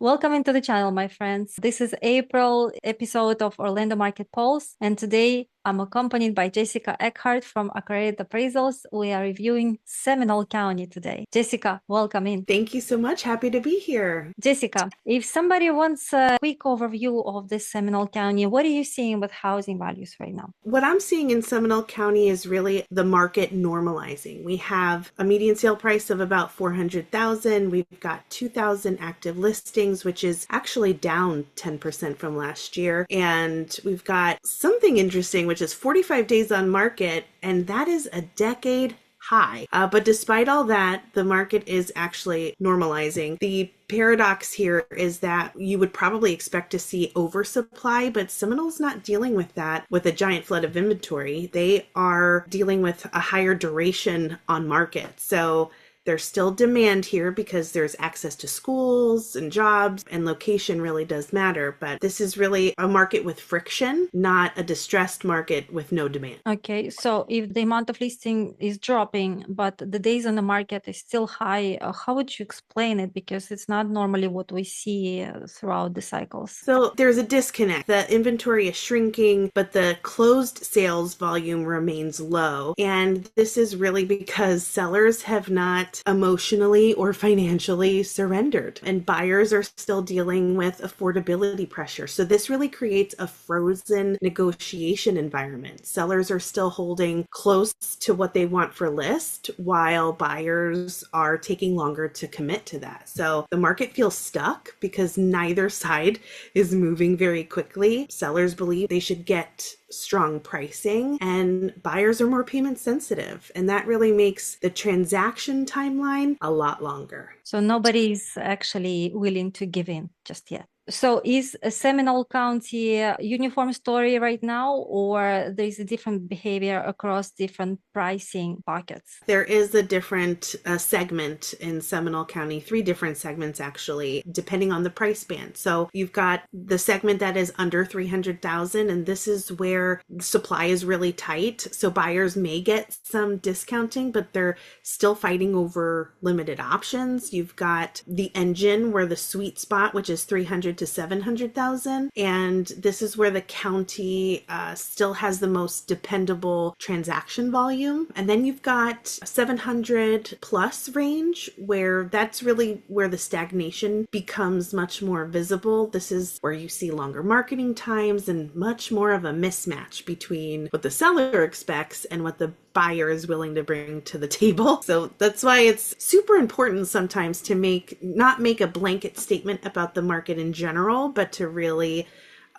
Welcome into the channel, my friends. This is April episode of Orlando Market Pulse, and today I'm accompanied by Jessica Eckhart from Accredited Appraisals. We are reviewing Seminole County today. Jessica, welcome in. Thank you so much. Happy to be here. Jessica, if somebody wants a quick overview of this Seminole County, what are you seeing with housing values right now? What I'm seeing in Seminole County is really the market normalizing. We have a median sale price of about 400,000. We've got 2,000 active listings, which is actually down 10% from last year. And we've got something interesting, which is 45 days on market, and that is a decade high. But despite all that, the market is actually normalizing. The paradox here is that you would probably expect to see oversupply, but Seminole's not dealing with that with a giant flood of inventory. They are dealing with a higher duration on market. So there's still demand here because there's access to schools and jobs, and location really does matter. But this is really a market with friction, not a distressed market with no demand. Okay, so if the amount of listing is dropping, but the days on the market is still high, how would you explain it? Because it's not normally what we see throughout the cycles. So there's a disconnect. The inventory is shrinking, but the closed sales volume remains low. And this is really because sellers have not emotionally or financially surrendered, and buyers are still dealing with affordability pressure. So this really creates a frozen negotiation environment. Sellers are still holding close to what they want for list, while buyers are taking longer to commit to that. So the market feels stuck because neither side is moving very quickly. Sellers believe they should get strong pricing, and buyers are more payment sensitive, and that really makes the transaction timeline a lot longer. So nobody's actually willing to give in just yet. So is a Seminole County a uniform story right now, or there's a different behavior across different pricing pockets? There is a different segment in Seminole County, 3 different segments actually, depending on the price band. So you've got the segment that is under 300,000, and this is where supply is really tight. So buyers may get some discounting, but they're still fighting over limited options. You've got the engine where the sweet spot, which is 300 to 700,000. And this is where the county still has the most dependable transaction volume. And then you've got 700 plus range, where that's really where the stagnation becomes much more visible. This is where you see longer marketing times and much more of a mismatch between what the seller expects and what the buyer is willing to bring to the table. So that's why it's super important sometimes to not make a blanket statement about the market in general, but to really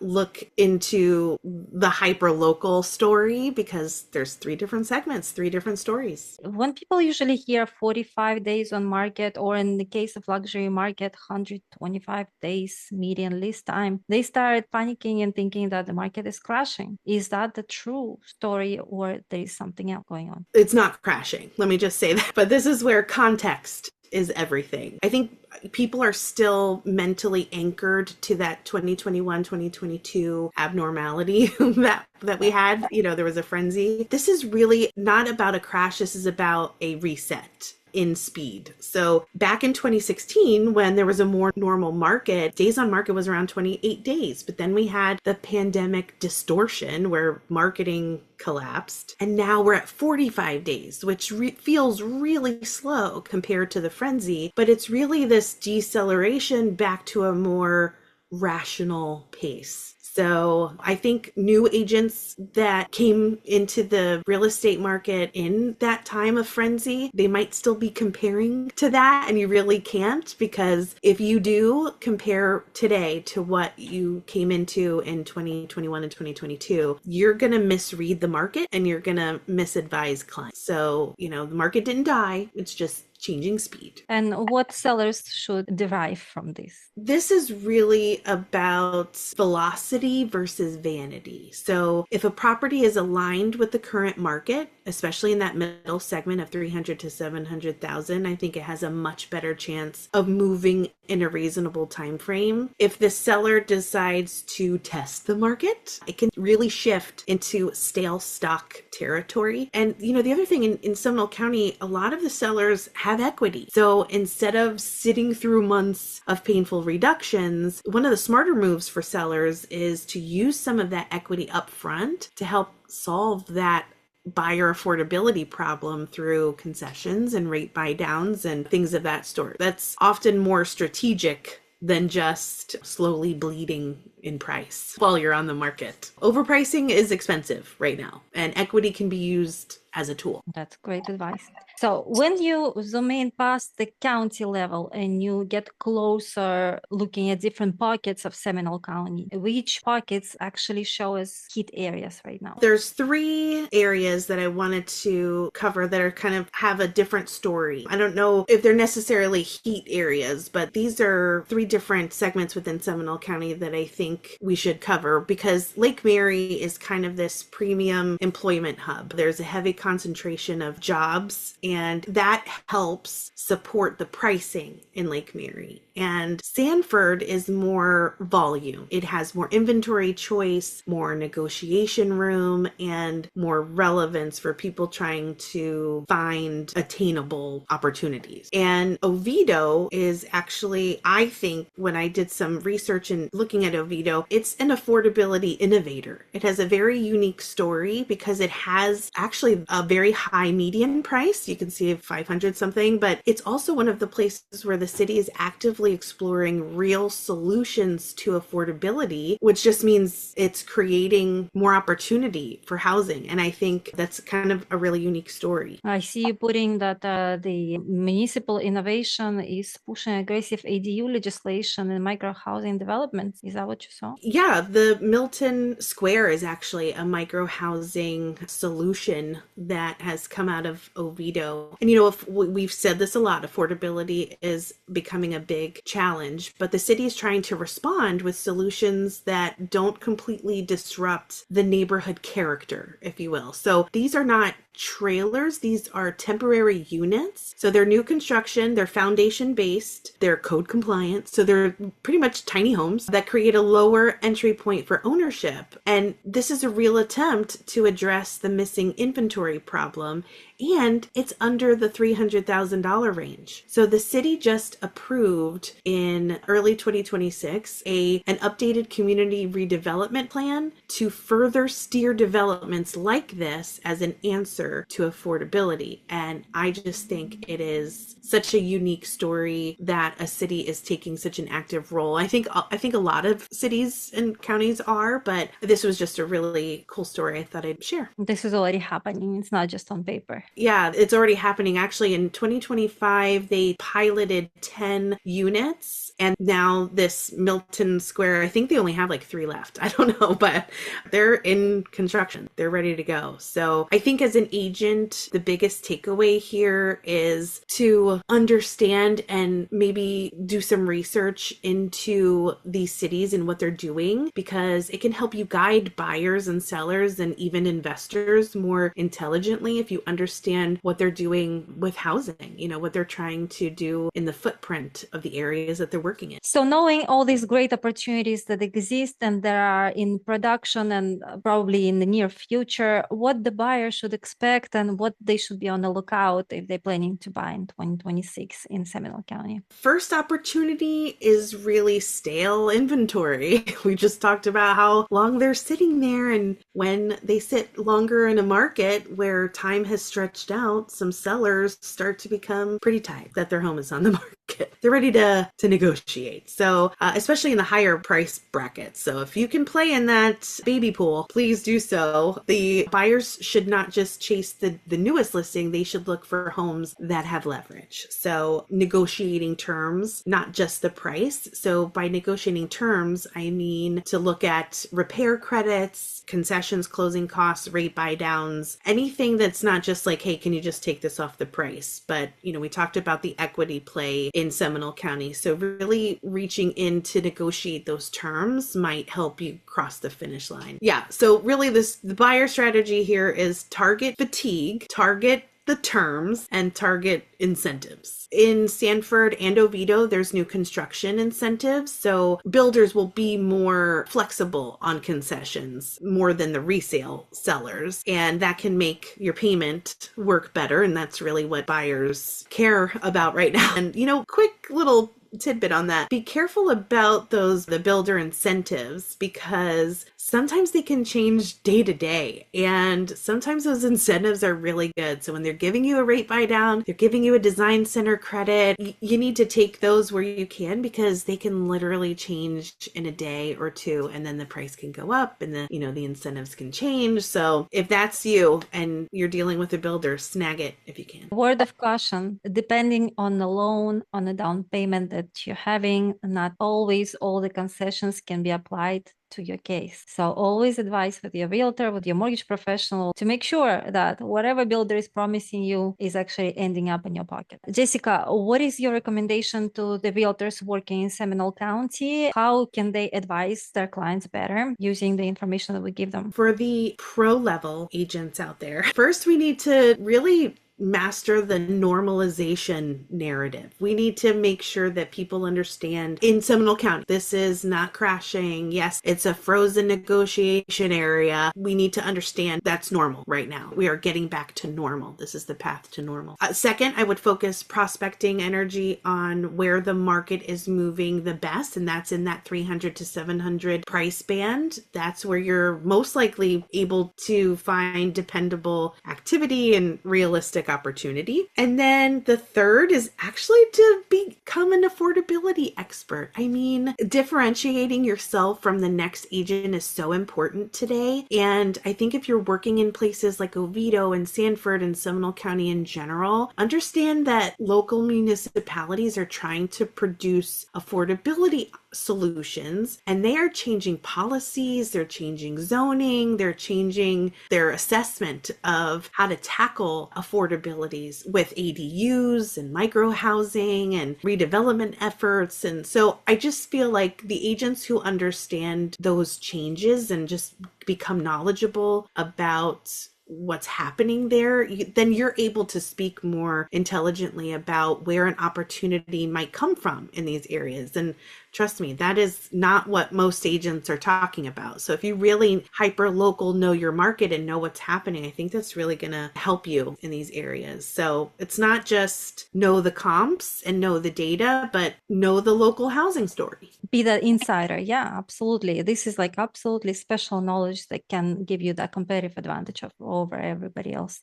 look into the hyper local story, because there's 3 different segments, 3 different stories. When people usually hear 45 days on market, or in the case of luxury market, 125 days median list time, they start panicking and thinking that the market is crashing. Is that the true story, or there is something else going on? It's not crashing. Let me just say that. But this is where context is everything. I think people are still mentally anchored to that 2021, 2022 abnormality that we had. There was a frenzy. This is really not about a crash. This is about a reset in speed. So back in 2016, when there was a more normal market, days on market was around 28 days. But then we had the pandemic distortion where marketing collapsed. And now we're at 45 days, which feels really slow compared to the frenzy. But it's really this deceleration back to a more rational pace. So I think new agents that came into the real estate market in that time of frenzy, they might still be comparing to that, and you really can't, because if you do compare today to what you came into in 2021 and 2022, you're going to misread the market and you're going to misadvise clients. So, the market didn't die. It's just changing speed. And what sellers should derive from this? This is really about velocity versus vanity. So if a property is aligned with the current market, especially in that middle segment of 300 to 700,000, I think it has a much better chance of moving in a reasonable time frame. If the seller decides to test the market, it can really shift into stale stock territory. And the other thing in Seminole County, a lot of the sellers have equity. So instead of sitting through months of painful reductions, one of the smarter moves for sellers is to use some of that equity up front to help solve that buyer affordability problem through concessions and rate buy downs and things of that sort. That's often more strategic than just slowly bleeding in price while you're on the market. Overpricing is expensive right now, and equity can be used as a tool. That's great advice. So when you zoom in past the county level and you get closer looking at different pockets of Seminole County, which pockets actually show as hit areas right now? There's 3 areas that I wanted to cover that are kind of have a different story. I don't know if they're necessarily heat areas, but these are 3 different segments within Seminole County that I think we should cover, because Lake Mary is kind of this premium employment hub. There's a heavy concentration of jobs, and that helps support the pricing in Lake Mary. And Sanford is more volume. It has more inventory choice, more negotiation room, and more relevance for people trying to find attainable opportunities. And Oviedo is actually, I think, when I did some research and looking at Oviedo, it's an affordability innovator. It has a very unique story because it has actually a very high median price. You can see 500 something, but it's also one of the places where the city is actively exploring real solutions to affordability, which just means it's creating more opportunity for housing. And I think that's kind of a really unique story. I see you putting that the municipal innovation is pushing aggressive ADU legislation and micro housing developments. Is that what you saw? Yeah, the Milton Square is actually a micro housing solution that has come out of Oviedo. And if we've said this a lot, affordability is becoming a big challenge, but the city is trying to respond with solutions that don't completely disrupt the neighborhood character, if you will. So these are not trailers, these are temporary units. So they're new construction, they're foundation based, they're code compliant. So they're pretty much tiny homes that create a lower entry point for ownership. And this is a real attempt to address the missing inventory problem, and it's under the $300,000 range. So the city just approved in early 2026 an updated community redevelopment plan to further steer developments like this as an answer to affordability. And I just think it is such a unique story that a city is taking such an active role. I think a lot of cities and counties are, but this was just a really cool story I thought I'd share. This is already happening. It's not just on paper. Yeah, it's already happening. Actually, in 2025, they piloted 10 units, and now this Milton Square, I think they only have like 3 left. I don't know, but they're in construction. They're ready to go. So I think as an agent, the biggest takeaway here is to understand and maybe do some research into these cities and what they're doing, because it can help you guide buyers and sellers and even investors more intelligently if you understand what they're doing with housing, what they're trying to do in the footprint of the areas that they're working in. So knowing all these great opportunities that exist and that are in production and probably in the near future, what the buyer should expect and what they should be on the lookout if they're planning to buy in 2026 in Seminole County. First opportunity is really stale inventory. We just talked about how long they're sitting there, and when they sit longer in a market where time has stretched out, some sellers start to become pretty tired that their home is on the market. They're ready to negotiate. So especially in the higher price brackets. So if you can play in that baby pool, please do so. The buyers should not just chase the newest listing. They should look for homes that have leverage. So negotiating terms, not just the price. So by negotiating terms, I mean to look at repair credits, concessions, closing costs, rate buy downs, anything that's not just like, hey, can you just take this off the price? But, we talked about the equity play in Seminole County. So really reaching in to negotiate those terms might help you cross the finish line. Yeah. So really the buyer strategy here is target fatigue, target the terms, and target incentives. In Sanford and Oviedo, there's new construction incentives. So builders will be more flexible on concessions more than the resale sellers. And that can make your payment work better. And that's really what buyers care about right now. And, quick little tidbit on that. Be careful about the builder incentives, because sometimes they can change day to day, and sometimes those incentives are really good. So when they're giving you a rate buy down, they're giving you a design center credit, you need to take those where you can, because they can literally change in a day or two, and then the price can go up and the incentives can change. So if that's you and you're dealing with a builder, snag it if you can. Word of caution, depending on the loan, on the down payment that you're having, not always all the concessions can be applied to your case. So always advise with your realtor, with your mortgage professional, to make sure that whatever builder is promising you is actually ending up in your pocket. Jessica, what is your recommendation to the realtors working in Seminole County? How can they advise their clients better using the information that we give them? For the pro level agents out there, first we need to really master the normalization narrative. We need to make sure that people understand in Seminole County, this is not crashing. Yes, it's a frozen negotiation area. We need to understand that's normal right now. We are getting back to normal. This is the path to normal. Second, I would focus prospecting energy on where the market is moving the best, and that's in that 300 to 700 price band. That's where you're most likely able to find dependable activity and realistic opportunity. And then the third is actually to become an affordability expert. I mean, differentiating yourself from the next agent is so important today. And I think if you're working in places like Oviedo and Sanford and Seminole County in general, understand that local municipalities are trying to produce affordability solutions, and they are changing policies, they're changing zoning, they're changing their assessment of how to tackle affordabilities with ADUs and micro housing and redevelopment efforts. And so I just feel like the agents who understand those changes and just become knowledgeable about what's happening there, then you're able to speak more intelligently about where an opportunity might come from in these areas. And trust me, that is not what most agents are talking about. So if you really hyper local know your market and know what's happening, I think that's really going to help you in these areas. So it's not just know the comps and know the data, but know the local housing story. Be the insider. Yeah, absolutely. This is like absolutely special knowledge that can give you that competitive advantage over everybody else.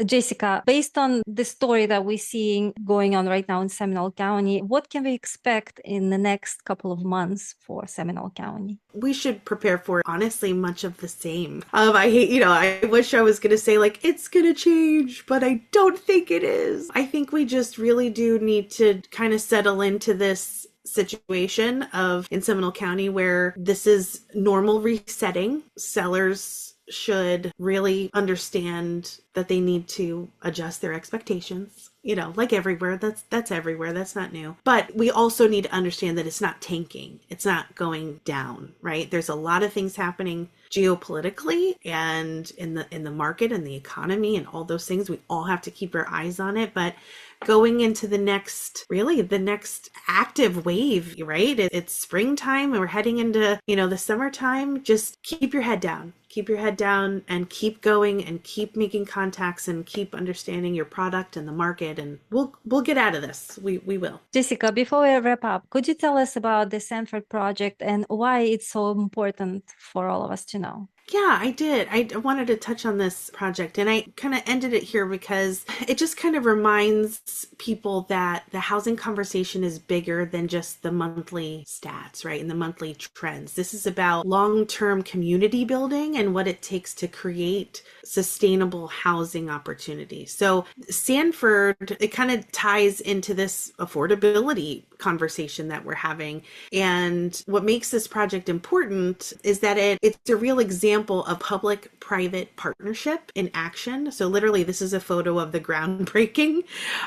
Jessica, based on the story that we're seeing going on right now in Seminole County, what can we expect in the next couple of months for Seminole County? We should prepare for, honestly, much of the same. I wish I was going to say like, it's going to change, but I don't think it is. I think we just really do need to kind of settle into this situation in Seminole County where this is normal resetting. Sellers should really understand that they need to adjust their expectations. Like everywhere, that's everywhere. That's not new. But we also need to understand that it's not tanking. It's not going down, right? There's a lot of things happening geopolitically and in the market and the economy and all those things. We all have to keep our eyes on it. But going into the next active wave, right? It's springtime and we're heading into, the summertime. Just keep your head down. Keep your head down and keep going and keep making contacts and keep understanding your product and the market, and we'll get out of this. We will. Jessica, before we wrap up, could you tell us about the Sanford project and why it's so important for all of us to know? Yeah, I did. I wanted to touch on this project, and I kind of ended it here because it just kind of reminds people that the housing conversation is bigger than just the monthly stats, right? And the monthly trends. This is about long-term community building and what it takes to create sustainable housing opportunities. So Sanford, it kind of ties into this affordability conversation that we're having. And what makes this project important is that it's a real example example of public-private partnership in action. So literally, this is a photo of the groundbreaking.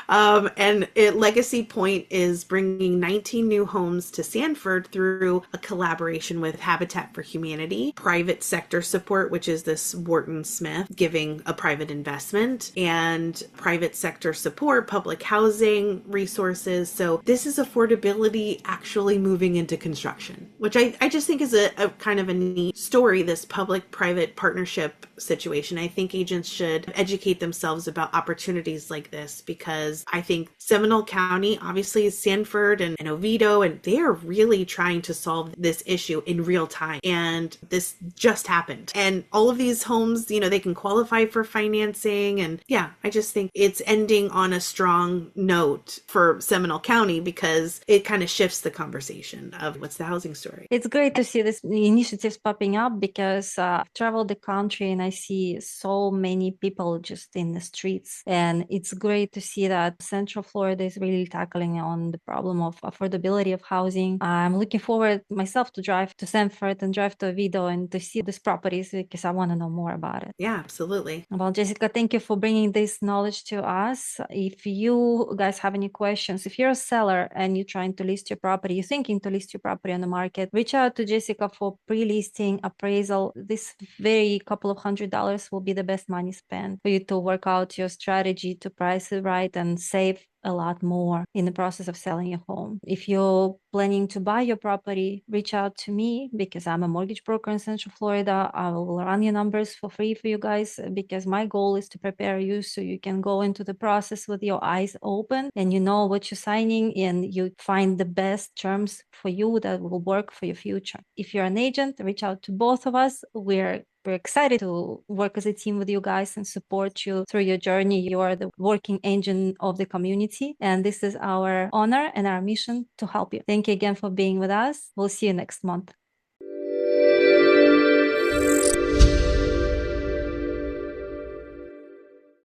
Legacy Point is bringing 19 new homes to Sanford through a collaboration with Habitat for Humanity, private sector support, which is this Wharton-Smith giving a private investment, and private sector support, public housing resources. So this is affordability actually moving into construction, which I just think is a kind of a neat story, this public-private partnership situation. I think agents should educate themselves about opportunities like this, because I think Seminole County, obviously Sanford and Oviedo, and they are really trying to solve this issue in real time. And this just happened. And all of these homes, they can qualify for financing. And yeah, I just think it's ending on a strong note for Seminole County, because it kind of shifts the conversation of what's the housing story. It's great to see these initiatives popping up, because I've traveled the country and I see so many people just in the streets. And it's great to see that Central Florida is really tackling on the problem of affordability of housing. I'm looking forward myself to drive to Sanford and drive to Oviedo and to see these properties, because I want to know more about it. Yeah, absolutely. Well, Jessica, thank you for bringing this knowledge to us. If you guys have any questions, if you're a seller and you're trying to list your property, you're thinking to list your property on the market, reach out to Jessica for pre-listing appraisal. This very couple of $100s will be the best money spent for you to work out your strategy to price it right and save a lot more in the process of selling your home. If you're planning to buy your property, reach out to me, because I'm a mortgage broker in Central Florida. I will run your numbers for free for you guys, because my goal is to prepare you so you can go into the process with your eyes open and you know what you're signing, and you find the best terms for you that will work for your future. If you're an agent, reach out to both of us. We're excited to work as a team with you guys and support you through your journey. You are the working engine of the community, and this is our honor and our mission to help you. Thank you again for being with us. We'll see you next month.